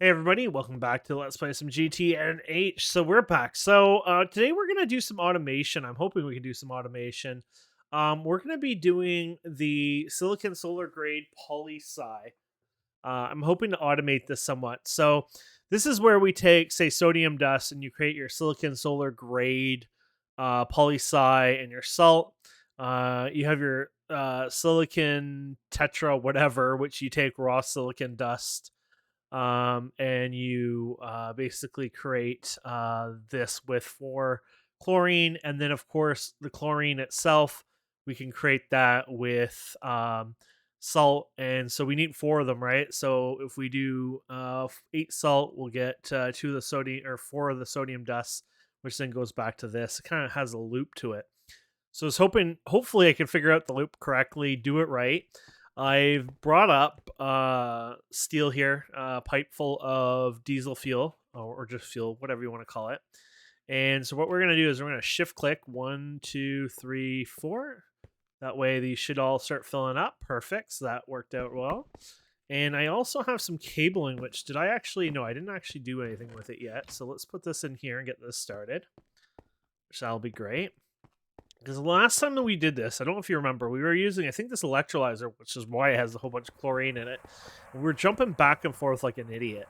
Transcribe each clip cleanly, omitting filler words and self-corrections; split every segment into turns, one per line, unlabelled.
Hey everybody, welcome back to Let's Play some GTNH. So we're back. Today we're gonna do some automation. I'm hoping we can do some automation. We're gonna be doing the silicon solar grade poly sci. I'm hoping to automate this somewhat. So this is where we take, say, sodium dust, and you create your silicon solar grade poly sci and your salt. You have your silicon tetra whatever, which you take raw silicon dust, and you basically create this with 4 chlorine, and then of course the chlorine itself we can create that with salt, and so we need 4 of them, right? So if we do 8 salt, we'll get 2 of the sodium, or 4 of the sodium dust, which then goes back to this. It kind of has a loop to it. So I was hopefully I can figure out the loop correctly, do it right. I've brought up steel here, pipe full of diesel fuel, or just fuel, whatever you want to call it. And so what we're gonna do is we're gonna shift click 1, 2, 3, 4. That way these should all start filling up. Perfect. So that worked out well. And I also have some cabling, which did I actually no, I didn't actually do anything with it yet. So let's put this in here and get this started. Which that'll be great. Because the last time that we did this, I don't know if you remember, we were using, I think, this electrolyzer, which is why it has a whole bunch of chlorine in it. And we were jumping back and forth like an idiot.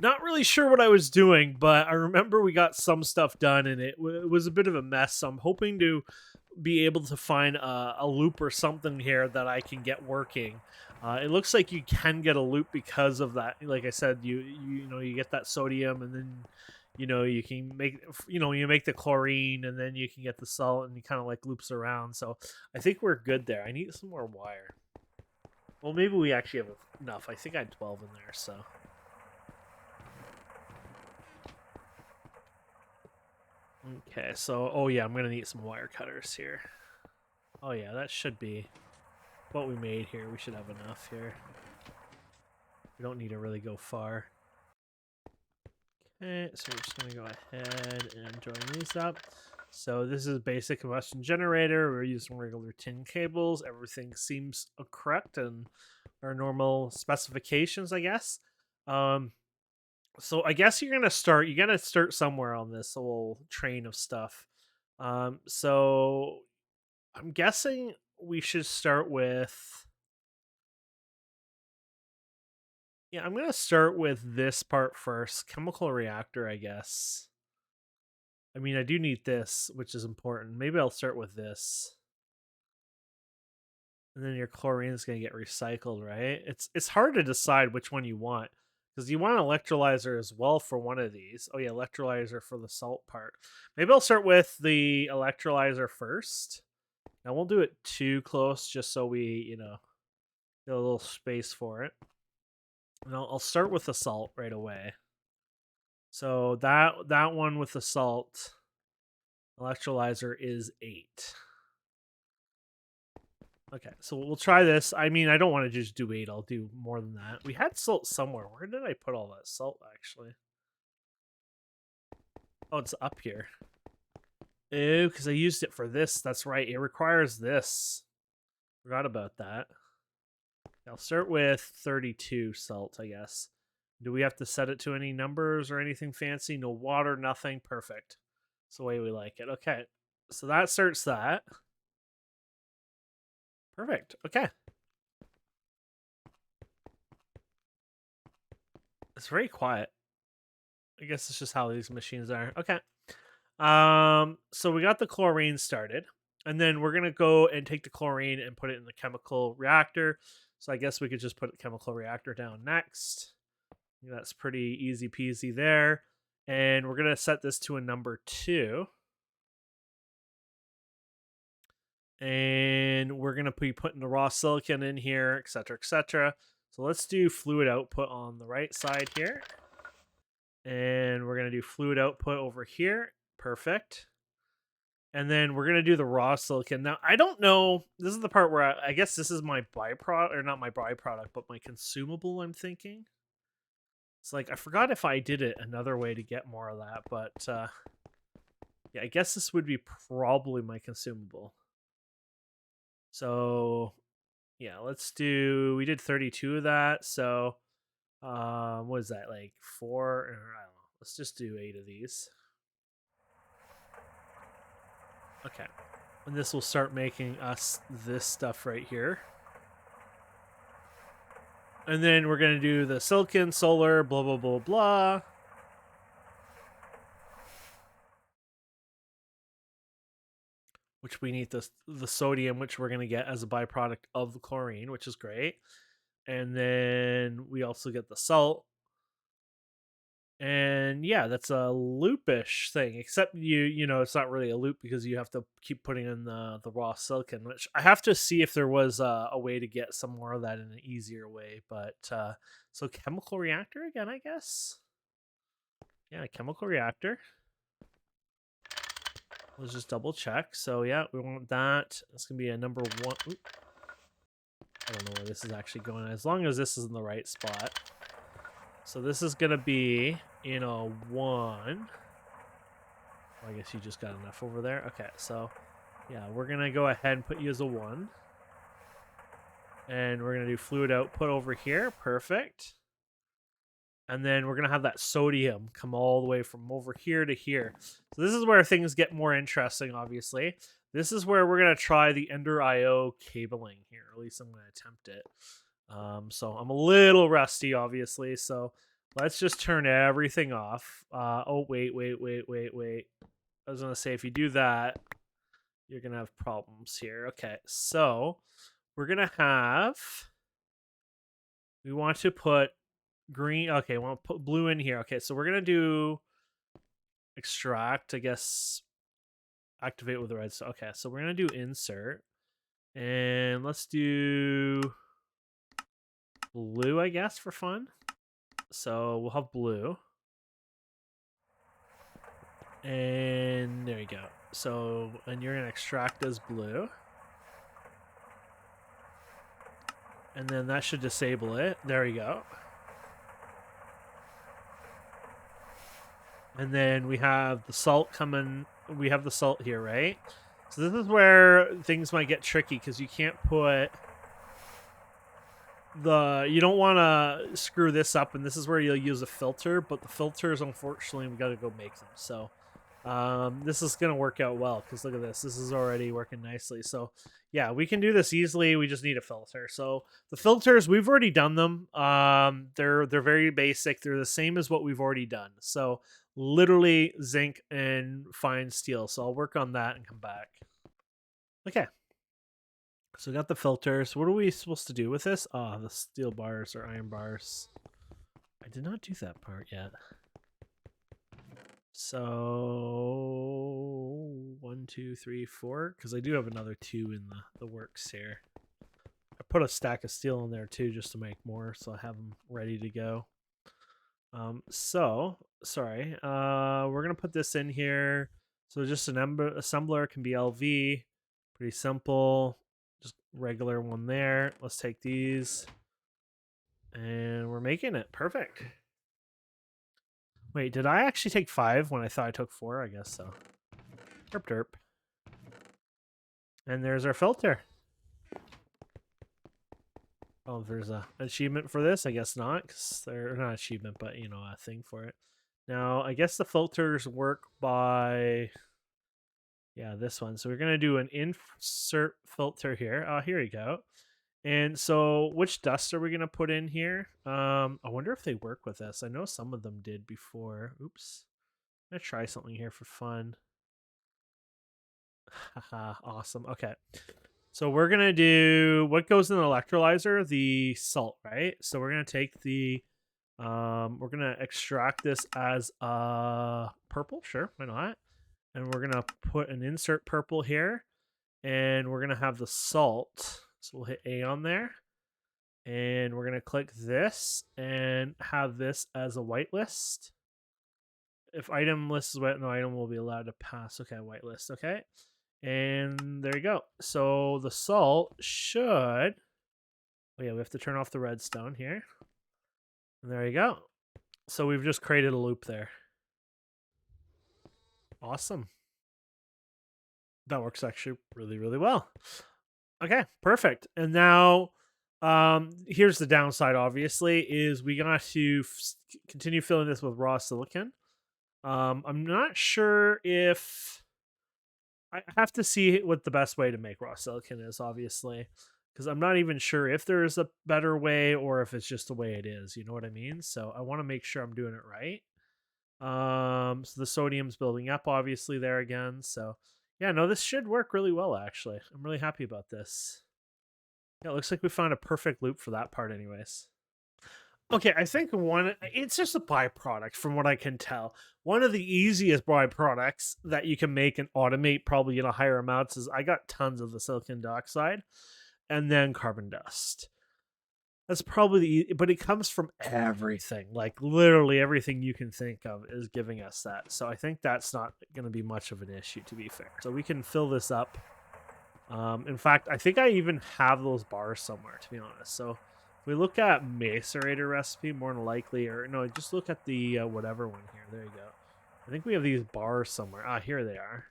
Not really sure what I was doing, but I remember we got some stuff done, and it was a bit of a mess. So I'm hoping to be able to find a loop or something here that I can get working. It looks like you can get a loop because of that. Like I said, you get that sodium, and then you can make you make the chlorine, and then you can get the salt, and you kind of like loops around. So I think we're good there. I need some more wire. Well, maybe we actually have enough. I think I had 12 in there. So okay, so oh yeah, I'm gonna need some wire cutters here. Oh yeah, that should be what we made here. We should have enough here. We don't need to really go far. Okay, so we're just gonna go ahead and join these up. So this is a basic combustion generator. We're using regular tin cables. Everything seems correct and our normal specifications, I guess. Um, so I guess you're gonna start. You gotta start somewhere on this whole train of stuff. So I'm guessing we should start with. Yeah, I'm gonna start with this part first. Chemical reactor, I guess. I mean, I do need this, which is important. Maybe I'll start with this. And then your chlorine is going to get recycled, right? It's hard to decide which one you want, because you want an electrolyzer as well for one of these. Oh yeah, electrolyzer for the salt part. Maybe I'll start with the electrolyzer first. I won't do it too close, just so we, get a little space for it. And I'll start with the salt right away. So that one with the salt electrolyzer is 8. Okay, so we'll try this. I mean, I don't want to just do 8. I'll do more than that. We had salt somewhere. Where did I put all that salt, actually? Oh, it's up here. Ew, because I used it for this. That's right. It requires this. Forgot about that. I'll start with 32 salt, I guess. Do we have to set it to any numbers or anything fancy? No water, nothing. Perfect. It's the way we like it. Okay, so that starts that. Perfect. Okay. It's very quiet. I guess it's just how these machines are. Okay. So we got the chlorine started, and then we're gonna go and take the chlorine and put it in the chemical reactor. So I guess we could just put the chemical reactor down next. That's pretty easy peasy there. And we're gonna set this to a number 2. And we're gonna be putting the raw silicon in here, etc., etc. So let's do fluid output on the right side here. And we're going to do fluid output over here. Perfect. And then we're going to do the raw silicon. Now, I don't know. This is the part where I guess this is my byproduct, or not my byproduct, but my consumable, I'm thinking. It's like, I forgot if I did it another way to get more of that, but yeah, I guess this would be probably my consumable. So yeah, we did 32 of that. So What is that, like 4? Or, I don't know. Let's just do 8 of these. Okay. And this will start making us this stuff right here. And then we're going to do the silicon, solar, blah, blah, blah, blah. Which we need the sodium, which we're going to get as a byproduct of the chlorine, which is great. And then we also get the salt. And yeah, that's a loopish thing, except you know it's not really a loop because you have to keep putting in the raw silicon, which I have to see if there was a way to get some more of that in an easier way. But so chemical reactor again, I guess. Yeah, chemical reactor. Let's just double check. So yeah, we want that. It's gonna be a number 1. Oop. I don't know where this is actually going. As long as this is in the right spot. So this is gonna be, 1. I guess you just got enough over there. Okay, so yeah, we're gonna go ahead and put you as a 1. And we're gonna do fluid output over here. Perfect. And then we're gonna have that sodium come all the way from over here to here. So this is where things get more interesting, obviously. This is where we're gonna try the Ender IO cabling here. At least I'm gonna attempt it. So I'm a little rusty, obviously. So let's just turn everything off. Oh, wait. I was gonna say, if you do that, you're gonna have problems here. Okay, so we're gonna have. We want to put green. Okay, we want to put blue in here. Okay, so we're gonna do extract, I guess. Activate with the red. So okay, so we're gonna do insert, and let's do blue, I guess, for fun. So we'll have blue. And there you go. So, and you're going to extract as blue. And then that should disable it. There you go. And then we have the salt coming. We have the salt here, right? So this is where things might get tricky because you can't put you don't want to screw this up, and this is where you'll use a filter, but the filters, unfortunately, we got to go make them. So this is going to work out well because look at this. This is already working nicely. So yeah, we can do this easily. We just need a filter. So the filters, we've already done them. They're very basic. They're the same as what we've already done. So literally zinc and fine steel. So I'll work on that and come back. Okay. So we got the filters. What are we supposed to do with this? Oh, the steel bars or iron bars. I did not do that part yet. So 1, 2, 3, 4, because I do have another 2 in the works here. I put a stack of steel in there too just to make more, so I have them ready to go. So sorry, we're gonna put this in here. So just an assembler can be LV, pretty simple. Just regular one there. Let's take these, and we're making it perfect. Wait, did I actually take 5 when I thought I took 4? I guess so. Derp derp. And there's our filter. Oh, there's an achievement for this? I guess not, because they're not achievement, but a thing for it. Now, I guess the filters work by this one. So we're gonna do an insert filter here. Oh, here we go. And so which dust are we gonna put in here? I wonder if they work with this. I know some of them did before. Oops. I'm gonna try something here for fun. Haha, awesome. Okay. So we're gonna do what goes in the electrolyzer? The salt, right? So we're gonna take the we're gonna extract this as purple, sure, why not? And we're gonna put an insert purple here, and we're gonna have the salt. So we'll hit A on there, and we're gonna click this and have this as a whitelist. If item list is wet, no item will be allowed to pass. Okay, whitelist. Okay. And there you go. So the salt should. Oh yeah, we have to turn off the redstone here. And there you go. So we've just created a loop there. Awesome. That works actually really, really well. Okay, perfect. And now Here's the downside, obviously, is we got to continue filling this with raw silicon. I'm not sure if I have to see what the best way to make raw silicon is, obviously, because I'm not even sure if there is a better way or if it's just the way it is. You know what I mean? So I want to make sure I'm doing it right. So the sodium's building up, obviously, there again. So yeah, no, this should work really well, actually. I'm really happy about this. Yeah, it looks like we found a perfect loop for that part, anyways. Okay, I think it's just a byproduct from what I can tell. One of the easiest byproducts that you can make and automate probably in a higher amounts is I got tons of the silicon dioxide and then carbon dust. That's probably but it comes from everything. Like literally everything you can think of is giving us that. So I think that's not going to be much of an issue, to be fair. So we can fill this up. In fact, I think I even have those bars somewhere, to be honest. So if we look at macerator recipe, more than likely, or no, just look at the whatever one here. There you go. I think we have these bars somewhere. Ah, here they are.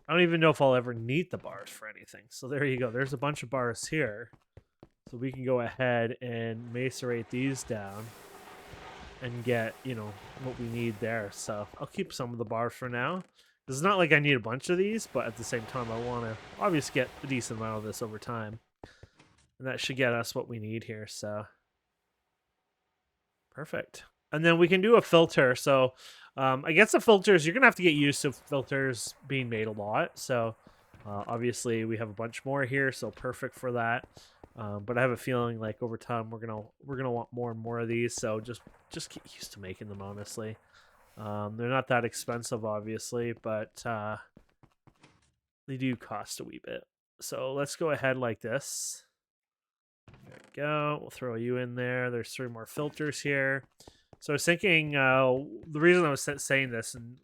I don't even know if I'll ever need the bars for anything. So there you go. There's a bunch of bars here. So we can go ahead and macerate these down and get, you know, what we need there. So I'll keep some of the bars for now. It's not like I need a bunch of these, but at the same time, I want to obviously get a decent amount of this over time. And that should get us what we need here, so. Perfect. And then we can do a filter. So I guess the filters, you're going to have to get used to filters being made a lot. So obviously we have a bunch more here, so perfect for that. But I have a feeling like over time we're gonna want more and more of these. So just get used to making them, honestly. They're not that expensive, obviously, but they do cost a wee bit. So let's go ahead like this. There we go. We'll throw you in there. There's 3 more filters here. So I was thinking, the reason I was saying this and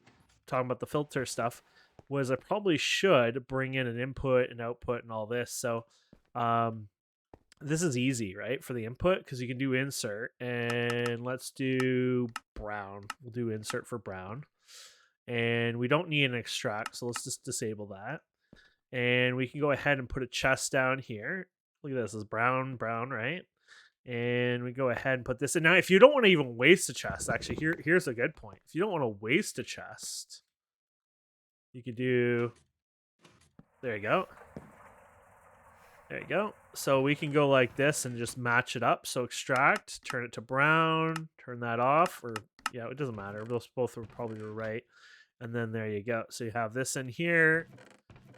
talking about the filter stuff was I probably should bring in an input and output and all this. So this is easy, right, for the input, because you can do insert, and let's do brown. We'll do insert for brown, and we don't need an extract, so let's just disable that. And we can go ahead and put a chest down here. Look at this, is brown, right? And we go ahead and put this in. Now, if you don't want to even waste a chest, actually, here's a good point. If you don't want to waste a chest, you could do, there you go. There you go. So we can go like this and just match it up. So extract, turn it to brown, turn that off, or yeah, it doesn't matter. Those both are probably right. And then there you go. So you have this in here,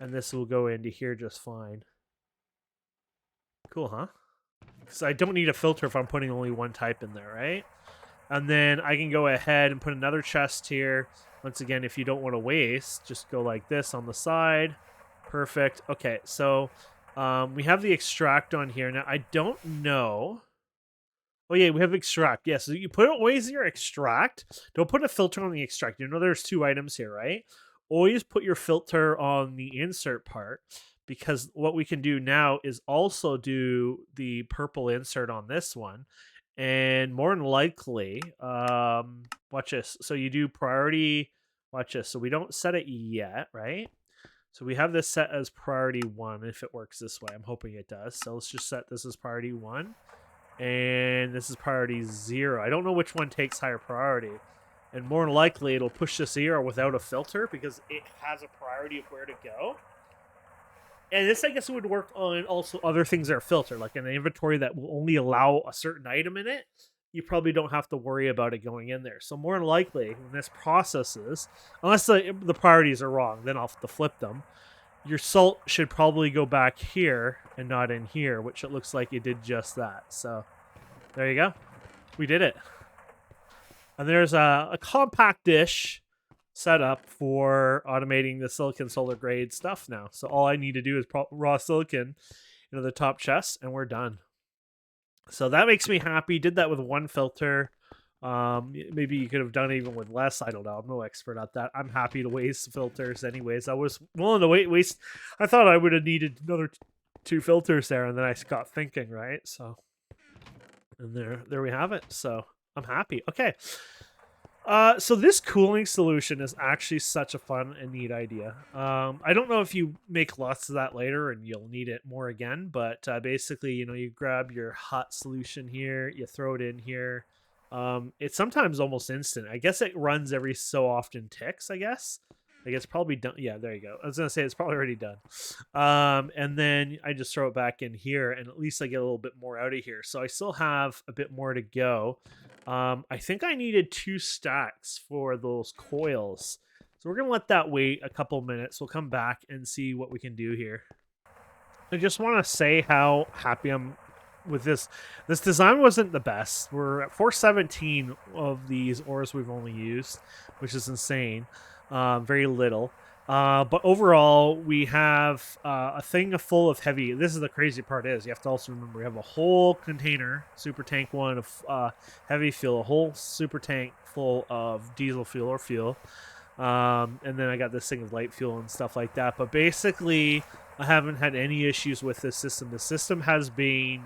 and this will go into here just fine. Cool, huh? Because I don't need a filter if I'm putting only one type in there, right? And then I can go ahead and put another chest here. Once again, if you don't want to waste, just go like this on the side. Perfect. Okay, so we have the extract on here. Now, I don't know. Oh, yeah, we have extract. Yeah, so you put always your extract. Don't put a filter on the extract. You know there's 2 items here, right? Always put your filter on the insert part, because what we can do now is also do the purple insert on this one. And more than likely, watch this. So you do priority, watch this. So we don't set it yet, right? So we have this set as priority 1 if it works this way. I'm hoping it does. So let's just set this as priority 1. And this is priority 0. I don't know which one takes higher priority. And more than likely, it'll push this 0 without a filter because it has a priority of where to go. And this, I guess, would work on also other things that are filtered, like an inventory that will only allow a certain item in it. You probably don't have to worry about it going in there. So more than likely, when this processes, unless the priorities are wrong, then I'll have to flip them. Your salt should probably go back here and not in here, which it looks like it did just that. So there you go. We did it. And there's a compact dish set up for automating the silicon solar grade stuff now. So all I need to do is raw silicon into the top chest, and we're done. So that makes me happy. Did that with 1 filter. Maybe you could have done it even with less. I don't know. I'm no expert at that. I'm happy to waste filters anyways. I was willing to waste. I thought I would have needed another 2 filters there, and then I got thinking, right? So, and there we have it. So I'm happy. Okay. So this cooling solution is actually such a fun and neat idea. I don't know if you make lots of that later and you'll need it more again, but basically, you grab your hot solution here, you throw it in here. It's sometimes almost instant. I guess it runs every so often ticks, I guess. Like it's probably done. Yeah, there you go. I was gonna say it's probably already done. And then I just throw it back in here, and at least I get a little bit more out of here. So I still have a bit more to go. I think I needed 2 stacks for those coils. So we're going to let that wait a couple minutes. We'll come back and see what we can do here. I just want to say how happy I'm with this. This design wasn't the best. We're at 417 of these ores we've only used, which is insane. Very little. But overall, we have a thing full of heavy. This is the crazy part is you have to also remember we have a whole container, super tank one of heavy fuel, a whole super tank full of diesel fuel or fuel. And then I got this thing of light fuel and stuff like that. But basically, I haven't had any issues with this system. The system has been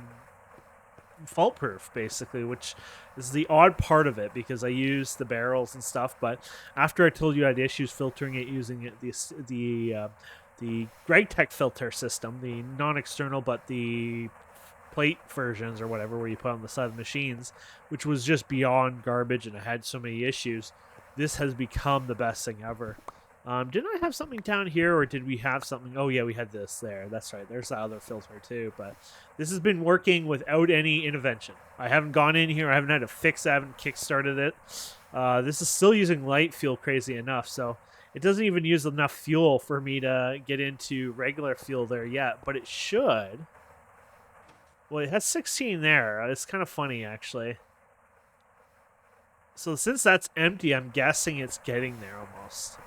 fault proof basically, which is the odd part of it because I use the barrels and stuff. But after I told you I had issues filtering it using the GregTech filter system, the non-external but the plate versions or whatever where you put on the side of the machines, which was just beyond garbage and I had so many issues, this has become the best thing ever. Didn't I have something down here, or did we have something? Oh, yeah, we had this there. That's right. There's the other filter, too. But this has been working without any intervention. I haven't gone in here. I haven't had to fix it. I haven't kickstarted it. This is still using light fuel, crazy enough. So it doesn't even use enough fuel for me to get into regular fuel there yet. But it should. Well, it has 16 there. It's kind of funny, actually. So since that's empty, I'm guessing it's getting there almost.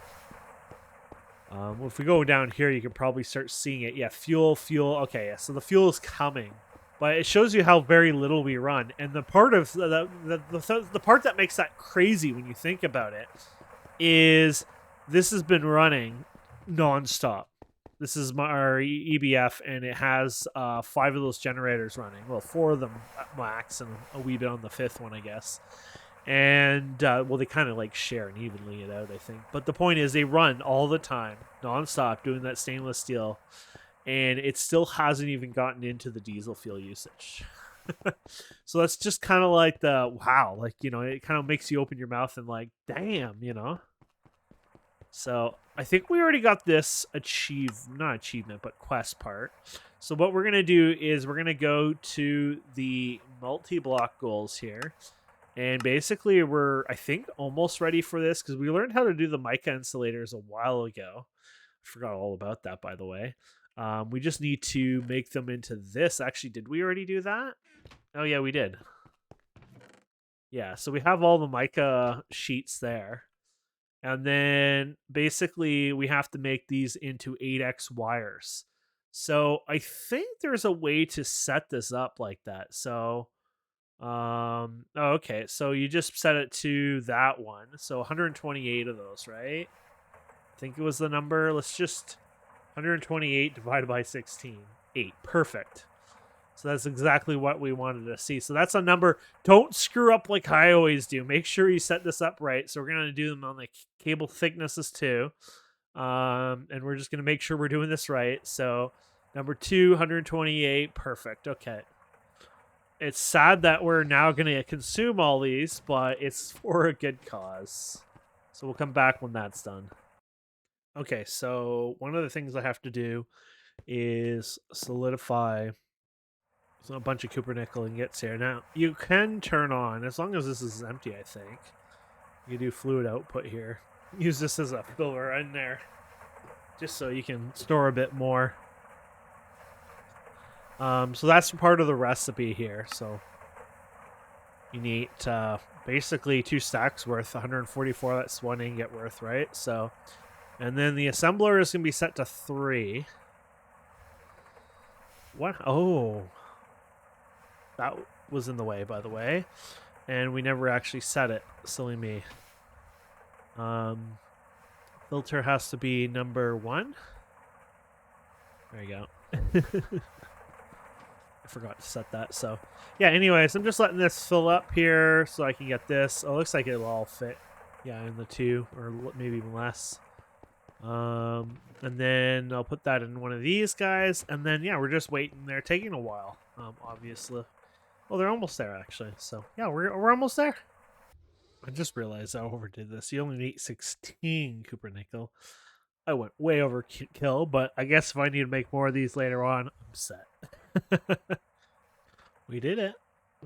Well, if we go down here, you can probably start seeing it. Yeah, fuel. Okay, yeah, so the fuel is coming, but it shows you how very little we run. And the part of the part that makes that crazy when you think about it is this has been running nonstop. This is our EBF, and it has 5 of those generators running. Well, 4 of them at max, and a wee bit on the 5th one, I guess. And, well, they kind of, like, share and evenly it out, I think. But the point is they run all the time, nonstop, doing that stainless steel. And it still hasn't even gotten into the diesel fuel usage. So that's just kind of like wow. Like, it kind of makes you open your mouth and, like, damn, So I think we already got this not achievement, but quest part. So what we're going to do is we're going to go to the multi-block goals here. And basically, we're, I think, almost ready for this because we learned how to do the mica insulators a while ago. I forgot all about that, by the way. We just need to make them into this. Actually, did we already do that? Oh, yeah, we did. Yeah, so we have all the mica sheets there. And then, basically, we have to make these into 8x wires. So I think there's a way to set this up like that. So... okay, so you just set it to that one, so 128 of those, right? I think it was the number. Let's just 128 divided by 16, 8. Perfect. So that's exactly what we wanted to see. So that's a number. Don't screw up like I always do. Make sure you set this up right. So we're going to do them on the cable thicknesses too. And we're just going to make sure we're doing this right. So number 2, 128. Perfect. Okay. It's sad that we're now going to consume all these, but it's for a good cause. So we'll come back when that's done. Okay, so one of the things I have to do is solidify a bunch of cupronickel ingots here. Now, you can turn on, as long as this is empty, I think. You do fluid output here. Use this as a filler in there, just so you can store a bit more. So that's part of the recipe here. So you need basically 2 stacks worth, 144. That's 1 ingot worth, right? So, and then the assembler is going to be set to 3. What? Oh, that was in the way, by the way, and we never actually set it. Silly me. Filter has to be number 1. There you go. I forgot to set that. So yeah, anyways, I'm just letting this fill up here so I can get this. Oh, it looks like it'll all fit Yeah, in the 2 or maybe even less. And then I'll put that in one of these guys, and then yeah, we're just waiting. They're taking a while, obviously. Well, they're almost there actually. So yeah, we're almost there. I just realized I overdid this. You only need 16 Cooper Nickel. I went way overkill, but I guess if I need to make more of these later on, I'm set. We did it.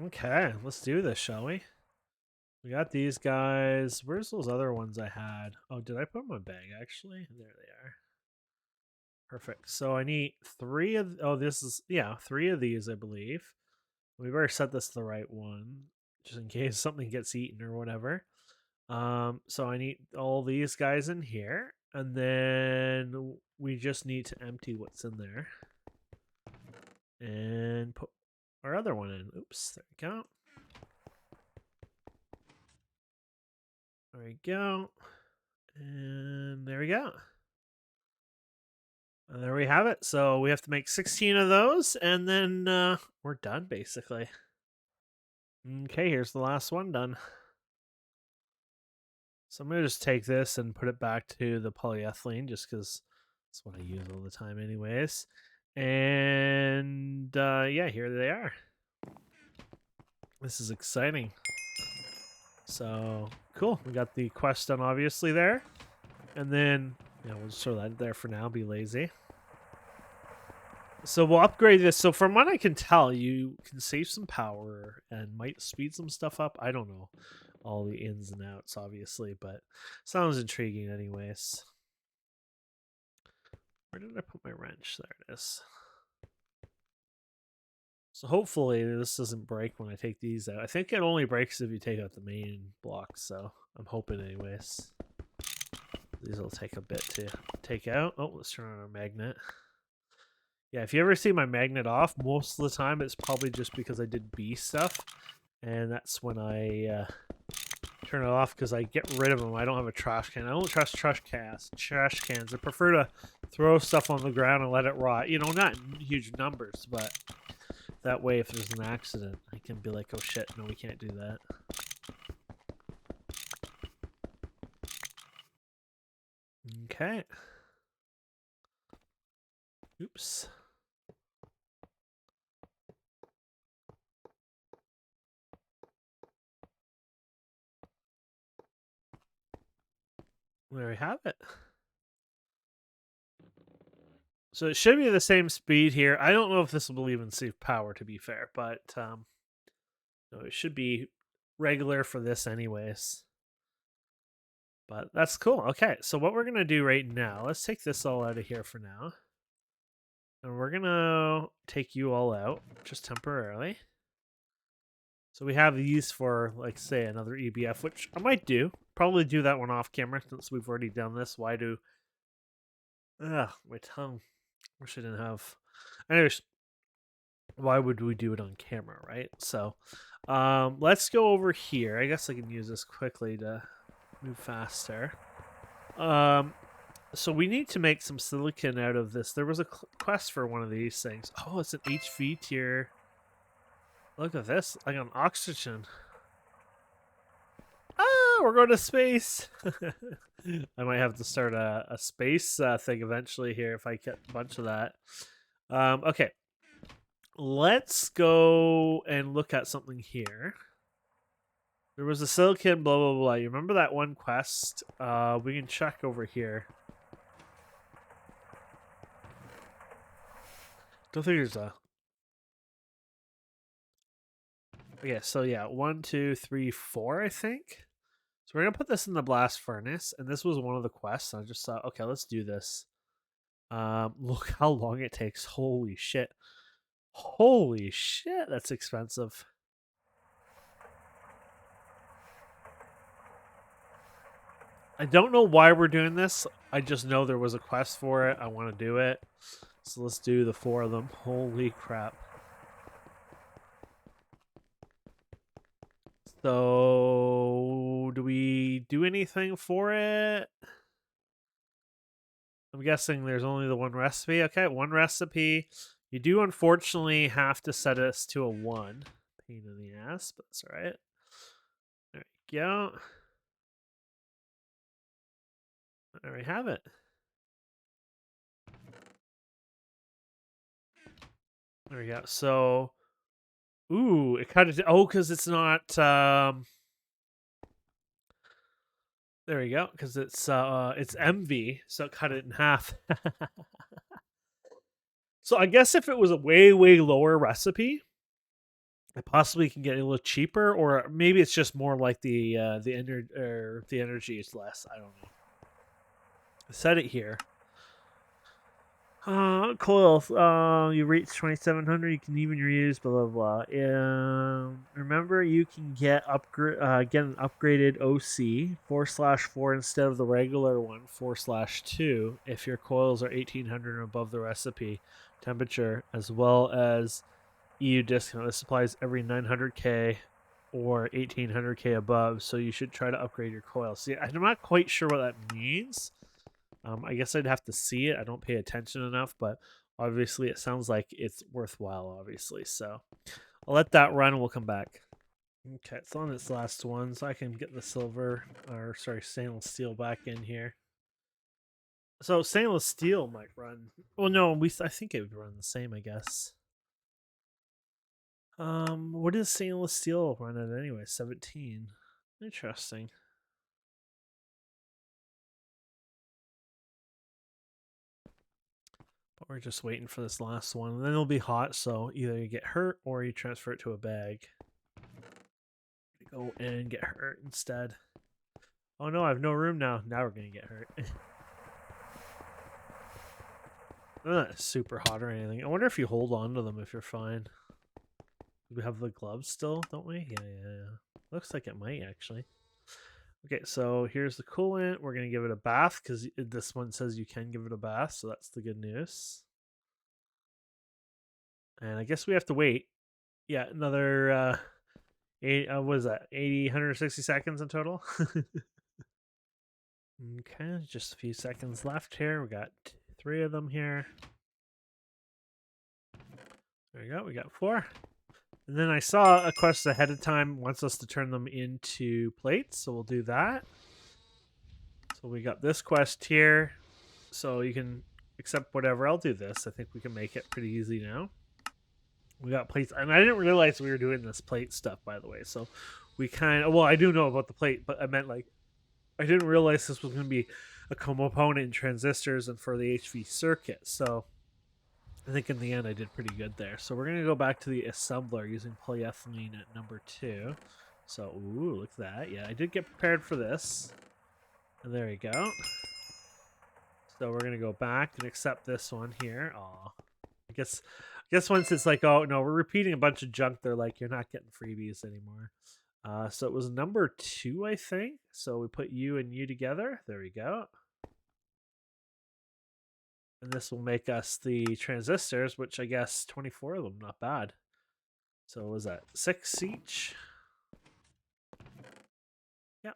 Okay, let's do this, shall we? We got these guys. Where's those other ones I had? Oh, did I put them in my bag actually? There they are. Perfect. So I need 3 of oh, this is yeah, 3 of these, I believe. We better set this to the right one, just in case something gets eaten or whatever. So I need all these guys in here, and then we just need to empty what's in there and put our other one in. Oops, there we go. There we go. And there we go. And there we have it. So we have to make 16 of those, and then we're done, basically. Okay, here's the last one done. So I'm going to just take this and put it back to the polyethylene, just because that's what I use all the time anyways. And yeah, here they are. This is exciting. So cool. We got the quest done obviously there. And then yeah, we'll just throw that there for now, be lazy. So we'll upgrade this. So from what I can tell, you can save some power and might speed some stuff up. I don't know all the ins and outs, obviously, but sounds intriguing anyways. Where did I put my wrench? There it is. So hopefully this doesn't break when I take these out. I think it only breaks if you take out the main block, so I'm hoping anyways. These will take a bit to take out. Oh, let's turn on our magnet. Yeah, if you ever see my magnet off, most of the time it's probably just because I did B stuff. And that's when I turn it off, because I get rid of them. I don't have a trash can. I don't trust trash cans. I prefer to throw stuff on the ground and let it rot. You know, not in huge numbers, but that way if there's an accident, I can be like, oh shit, no, we can't do that. Okay. Oops. There we have it. So it should be the same speed here. I don't know if this will even save power, to be fair, but no, it should be regular for this anyways. But that's cool. Okay, so what we're gonna do right now, let's take this all out of here for now. And we're gonna take you all out, just temporarily. So we have these for, like, say, another EBF, which I might do. Probably do that one off camera since we've already done this. Why do... Ugh, my tongue. Wish I didn't have... Anyways, why would we do it on camera, right? So, let's go over here. I guess I can use this quickly to move faster. So we need to make some silicon out of this. There was a quest for one of these things. Oh, it's an HV tier. Look at this. I got an oxygen. Ah, we're going to space. I might have to start a space thing eventually here if I get a bunch of that. Okay. Let's go and look at something here. There was a silicon, blah, blah, blah. You remember that one quest? We can check over here. Don't think there's a... Okay, so yeah, 1, 2, 3, 4, I think. So we're gonna put this in the blast furnace, and this was one of the quests. I just thought, okay, let's do this. Look how long it takes. Holy shit. Holy shit, that's expensive. I don't know why we're doing this. I just know there was a quest for it. I want to do it. So let's do the 4 of them. Holy crap. So, do we do anything for it? I'm guessing there's only the one recipe. Okay, one recipe. You do unfortunately have to set us to a 1. Pain in the ass, but that's alright. There we go. There we have it. There we go. So, ooh, it kind of because it's not. There we go, because it's MV, so it cut it in half. So I guess if it was a way lower recipe, it possibly can get a little cheaper, or maybe it's just more like the energy is less. I don't know. I set it here. Coil. You reach 2,700. You can even reuse. Blah blah blah. Remember, you can get get an upgraded OC 4/4 instead of the regular one 4/2 if your coils are 1,800 and above the recipe temperature, as well as EU discount. This applies every 900k or 1,800k above. So you should try to upgrade your coil. See, I'm not quite sure what that means. I guess I'd have to see it. I don't pay attention enough, but obviously it sounds like it's worthwhile, obviously. So I'll let that run and we'll come back. Okay, it's on its last one, so I can get the stainless steel back in here. So stainless steel might run. Well, no, I think it would run the same, I guess. What does stainless steel run at anyway? 17. Interesting. But we're just waiting for this last one. And then it'll be hot, so either you get hurt or you transfer it to a bag. Go and get hurt instead. Oh no, I have no room now. Now we're gonna get hurt. They're not super hot or anything. I wonder if you hold on to them if you're fine. We have the gloves still, don't we? Yeah. Looks like it might actually. Okay, so here's the coolant. We're going to give it a bath because this one says you can give it a bath, so that's the good news. And I guess we have to wait. Yeah, another, what is that, 160 seconds in total? Okay, just a few seconds left here. We got 3 of them here. There we go, we got 4. And then I saw a quest ahead of time wants us to turn them into plates, so we'll do that. So we got this quest here, so you can accept whatever. I'll do this. I think we can make it pretty easy now. We got plates, and I didn't realize we were doing this plate stuff, by the way. So we well, I do know about the plate, but I meant like I didn't realize this was going to be a component in transistors and for the HV circuit. So I think in the end I did pretty good there. So we're going to go back to the assembler using polyethylene at number 2. So, ooh, look at that. Yeah, I did get prepared for this. And there you go. So we're going to go back and accept this one here. Aw. I guess once it's like, oh, no, we're repeating a bunch of junk, they're like, you're not getting freebies anymore. So it was number 2, I think. So we put you and you together. There we go. And this will make us the transistors, which I guess 24 of them, not bad. So what was that 6 each? Yep.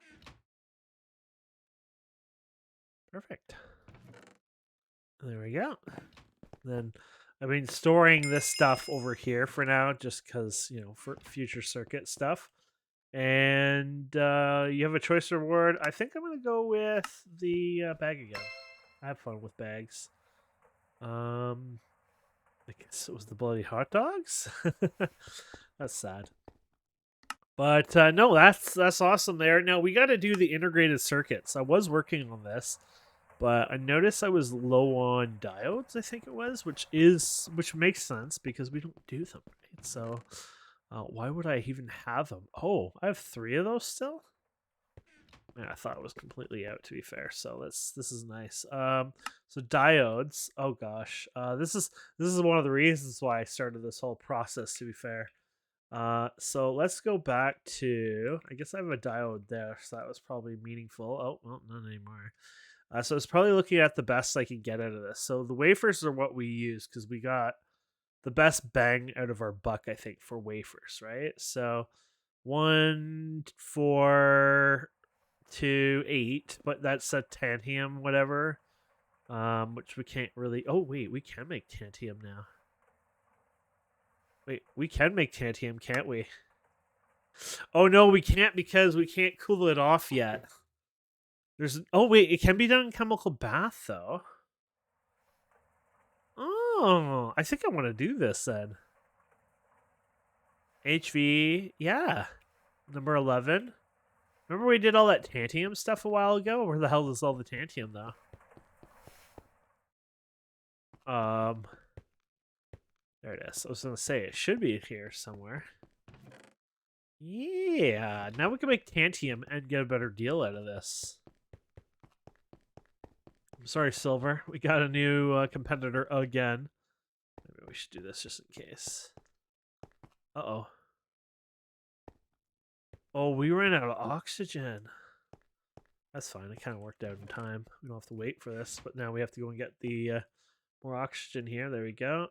Perfect. There we go. Then I've been storing this stuff over here for now, just because, for future circuit stuff. And you have a choice reward. I think I'm going to go with the bag again. I have fun with bags. I guess it was the bloody hot dogs. That's sad. But no, that's awesome there. Now we got to do the integrated circuits. I was working on this, but I noticed I was low on diodes. I think it was, which makes sense because we don't do them, right? So why would I even have them? Oh, I have 3 of those still. Man, I thought it was completely out, to be fair. So this is nice. So diodes. Oh gosh, this is one of the reasons why I started this whole process. To be fair, so let's go back to. I guess I have a diode there, so that was probably meaningful. Oh well, none anymore. So it's probably looking at the best I can get out of this. So the wafers are what we use because we got the best bang out of our buck, I think, for wafers, right? So 1, 4 to 8, but that's a tantium, whatever. Which we can't really. Oh wait, we can make tantium now. Wait, we can make tantium, can't we? Oh no, we can't because we can't cool it off yet. Oh wait, it can be done in chemical bath though. Oh, I think I want to do this then. HV, yeah. Number 11. Remember we did all that tantium stuff a while ago? Where the hell is all the tantium though? There it is. I was gonna say it should be here somewhere. Yeah, now we can make tantium and get a better deal out of this. I'm sorry, Silver. We got a new competitor again. Maybe we should do this just in case. Uh-oh. Oh, we ran out of oxygen. That's fine. It kind of worked out in time. We don't have to wait for this, but now we have to go and get the more oxygen here. There we go.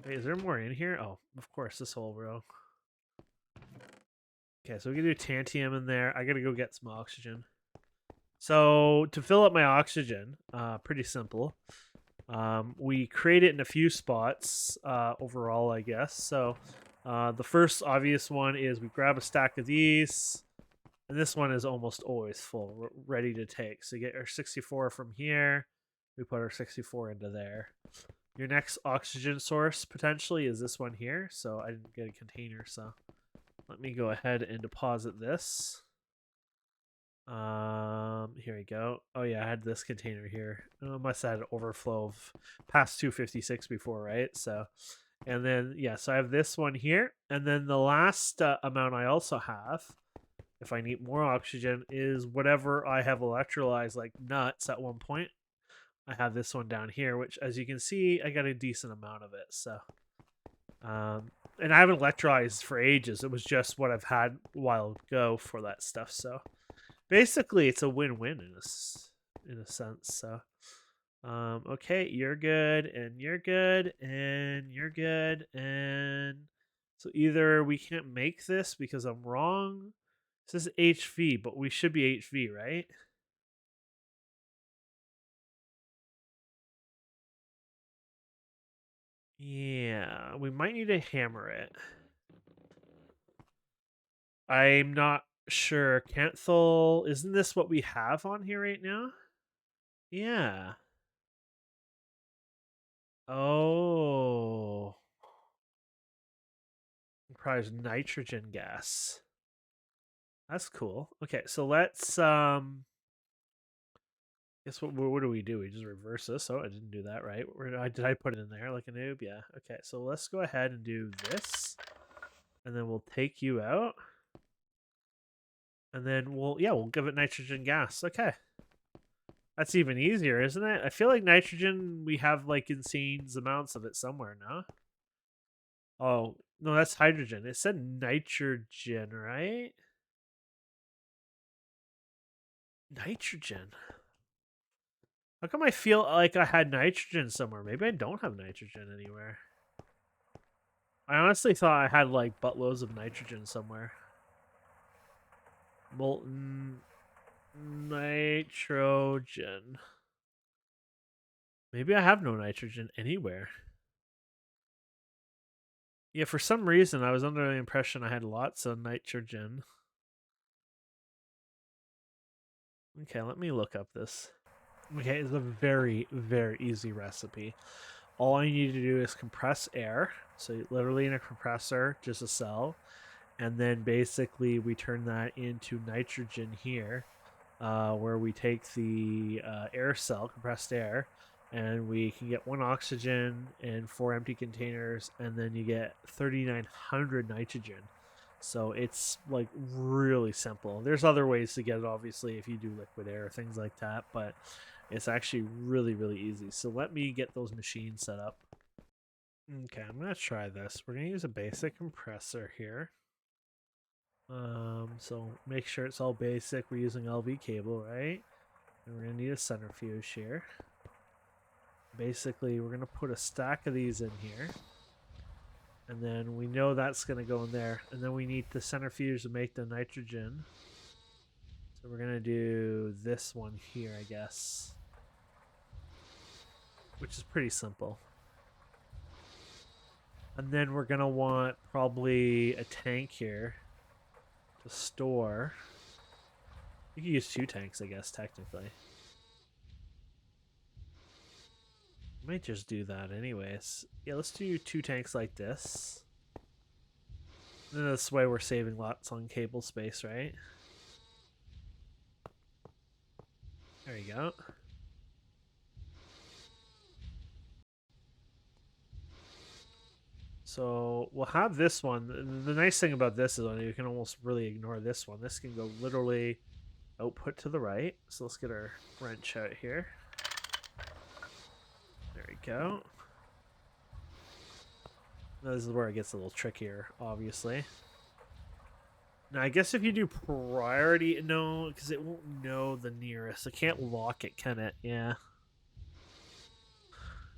Wait, is there more in here? Oh, of course, this whole row. Okay, so we can do tantium in there. I gotta go get some oxygen. So to fill up my oxygen, pretty simple. We create it in a few spots overall, I guess. So the first obvious one is we grab a stack of these, and this one is almost always full, ready to take. So you get our 64 from here. We put our 64 into there. Your next oxygen source potentially is this one here. So I didn't get a container, so let me go ahead and deposit this. Here we go. Oh yeah, I had this container here. Oh, must have had an overflow of past 256 before, right? So, and then yeah, so I have this one here, and then the last amount I also have, if I need more oxygen, is whatever I have electrolyzed like nuts at one point. I have this one down here, which as you can see, I got a decent amount of it. So, and I haven't electrolyzed for ages. It was just what I've had a while ago for that stuff. So basically it's a win-win in a sense. So okay, you're good and you're good and you're good, and so either we can't make this because I'm wrong. This is HV, but we should be HV, right? Yeah, we might need to hammer it. I'm not sure. Canthal, isn't this what we have on here right now? Yeah. Oh. Comprise nitrogen gas. That's cool. Okay, so let's guess what do we do? We just reverse this. Oh, I didn't do that right. Did I put it in there like a noob? Yeah. Okay, so let's go ahead and do this. And then we'll take you out. And then we'll give it nitrogen gas. Okay. That's even easier, isn't it? I feel like nitrogen, we have like insane amounts of it somewhere, no? Oh, no, that's hydrogen. It said nitrogen, right? Nitrogen. How come I feel like I had nitrogen somewhere? Maybe I don't have nitrogen anywhere. I honestly thought I had like buttloads of nitrogen somewhere. Molten nitrogen. Maybe I have no nitrogen anywhere. Yeah, for some reason I was under the impression I had lots of nitrogen. Okay, let me look up this. Okay, it's a very, very easy recipe. All I need to do is compress air. So literally in a compressor, just a cell. And then basically we turn that into nitrogen here, where we take the air cell, compressed air, and we can get one oxygen and 4 empty containers, and then you get 3,900 nitrogen. So it's like really simple. There's other ways to get it, obviously, if you do liquid air, things like that, but it's actually really, really easy. So let me get those machines set up. Okay, I'm going to try this. We're going to use a basic compressor here. So make sure it's all basic. We're using LV cable, right? And we're going to need a centrifuge here. Basically, we're going to put a stack of these in here. And then we know that's going to go in there. And then we need the centrifuge to make the nitrogen. So we're going to do this one here, I guess. Which is pretty simple. And then we're going to want probably a tank here to store You can use 2 tanks, I guess, technically. Might just do that anyways. Yeah, let's do 2 tanks like this. And then this way we're saving lots on cable space, right? There you go. So we'll have this one. The nice thing about this is you can almost really ignore this one. This can go literally output to the right. So let's get our wrench out here. There we go. Now this is where it gets a little trickier, obviously. Now, I guess if you do priority, no, because it won't know the nearest. It can't lock it, can it? Yeah.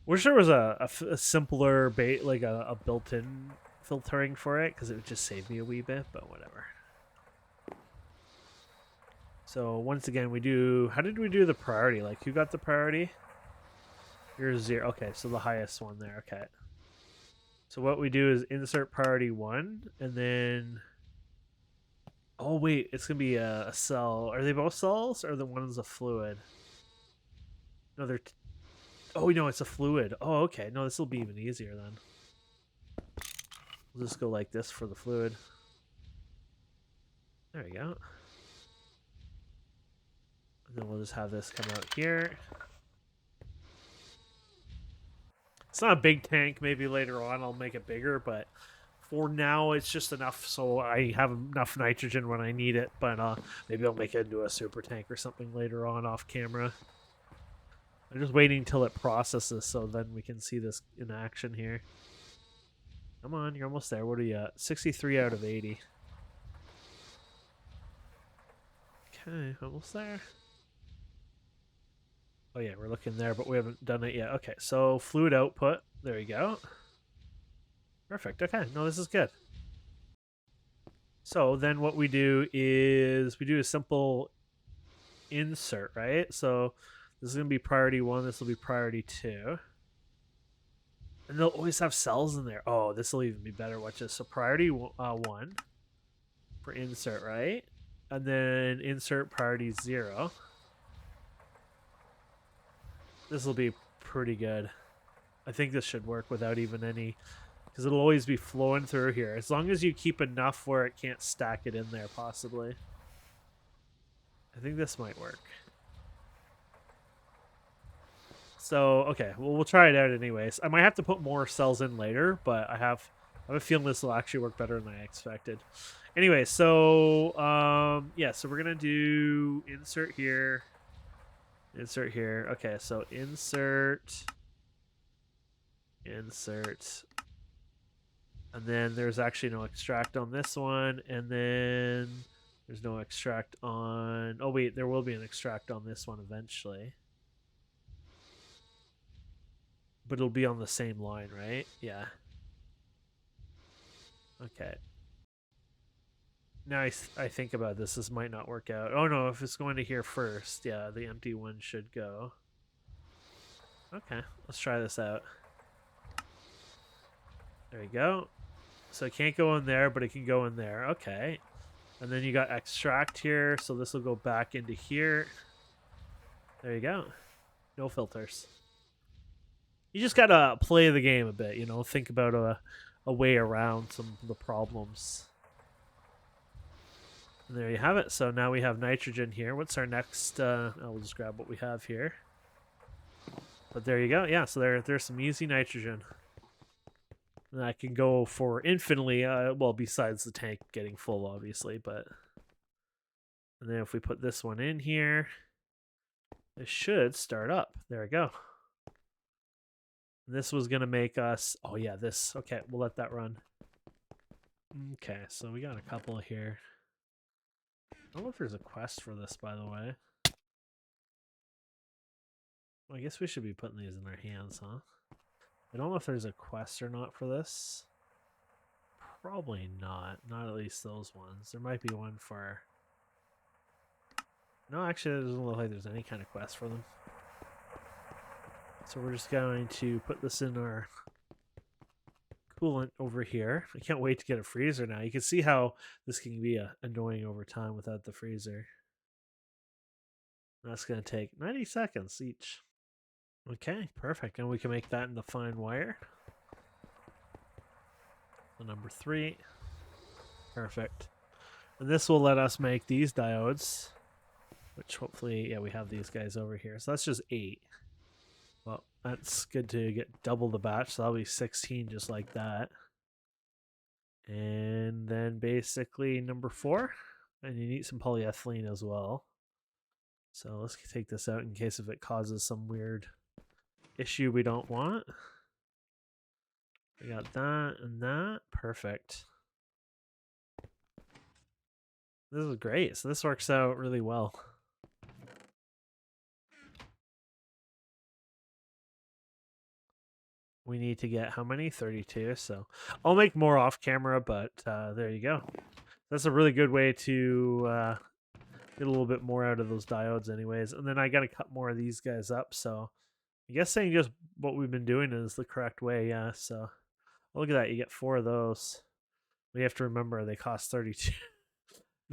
Wish there was a simpler bait, like a built-in filtering for it, because it would just save me a wee bit, but whatever. So once again, we do. How did we do the priority? Like, who got the priority? You're 0. Okay, so the highest one there. Okay. So what we do is insert priority 1, and then. Oh wait, it's gonna be a cell. Are they both cells, or the one's a fluid? No, they're. Oh no, it's a fluid. Oh, okay. No, this will be even easier then. We'll just go like this for the fluid. There we go. And then we'll just have this come out here. It's not a big tank. Maybe later on I'll make it bigger, but for now it's just enough so I have enough nitrogen when I need it. But maybe I'll make it into a super tank or something later on off camera. I'm just waiting until it processes so then we can see this in action here. Come on, you're almost there. What are you at? 63 out of 80. Okay, almost there. Oh yeah, we're looking there, but we haven't done it yet. Okay, so fluid output. There we go. Perfect. Okay, no, this is good. So then what we do is we do a simple insert, right? So this is going to be priority 1. This will be priority 2. And they'll always have cells in there. Oh, this will even be better. Watch this. So priority 1 for insert, right? And then insert priority 0. This will be pretty good. I think this should work without even any, because it'll always be flowing through here. As long as you keep enough where it can't stack it in there, possibly. I think this might work. So, okay, well, we'll try it out anyways. I might have to put more cells in later, but I have a feeling this will actually work better than I expected. Anyway, so, yeah, so we're going to do insert here. Insert here. Okay, so insert. And then there's actually no extract on this one. And then there's no extract on... Oh, wait, there will be an extract on this one eventually. But it'll be on the same line, right? Yeah. Okay. Now I think about this. This might not work out. Oh, no, if it's going to here first, yeah, the empty one should go. Okay, let's try this out. There you go. So it can't go in there, but it can go in there. Okay. And then you got extract here, so this will go back into here. There you go. No filters. You just gotta play the game a bit, you know, think about a way around some of the problems. And there you have it. So now we have nitrogen here. What's our next? I'll just grab what we have here. But there you go. Yeah, so there's some easy nitrogen. And that can go for infinitely, well, besides the tank getting full, obviously. But and then if we put this one in here, it should start up. There we go. And this was going to make us... Oh, yeah, this... Okay, we'll let that run. Okay, so we got a couple here. I don't know if there's a quest for this, by the way. Well, I guess we should be putting these in our hands, huh? I don't know if there's a quest or not for this. Probably not. Not at least those ones. There might be one for... No, actually, it doesn't look like there's any kind of quest for them. So we're just going to put this in our coolant over here. I can't wait to get a freezer now. You can see how this can be annoying over time without the freezer. That's going to take 90 seconds each. Okay, perfect. And we can make that into fine wire. The number 3. Perfect. And this will let us make these diodes, which hopefully, yeah, we have these guys over here. So that's just 8. Well, that's good to get double the batch. So that'll be 16 just like that. And then basically number 4. And you need some polyethylene as well. So let's take this out in case if it causes some weird issue we don't want. We got that and that. Perfect. This is great. So this works out really well. We need to get how many? 32. So I'll make more off camera, but there you go. That's a really good way to get a little bit more out of those diodes anyways. And then I got to cut more of these guys up. So I guess saying just what we've been doing is the correct way. Yeah. So look at that. You get 4 of those. We have to remember they cost 32.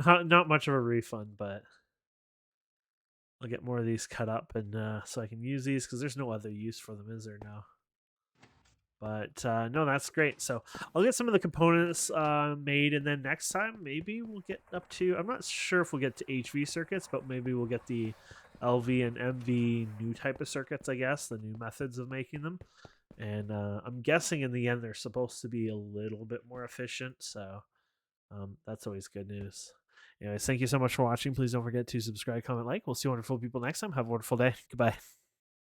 Not much of a refund, but I'll get more of these cut up and so I can use these because there's no other use for them, is there now? But no, that's great. So I'll get some of the components made, and then next time maybe we'll get up to, I'm not sure if we'll get to HV circuits, but maybe we'll get the LV and MV new type of circuits, I guess, the new methods of making them. And I'm guessing in the end they're supposed to be a little bit more efficient, so that's always good news. Anyways, thank you so much for watching. Please don't forget to subscribe, comment, like. We'll see wonderful people next time. Have a wonderful day. Goodbye.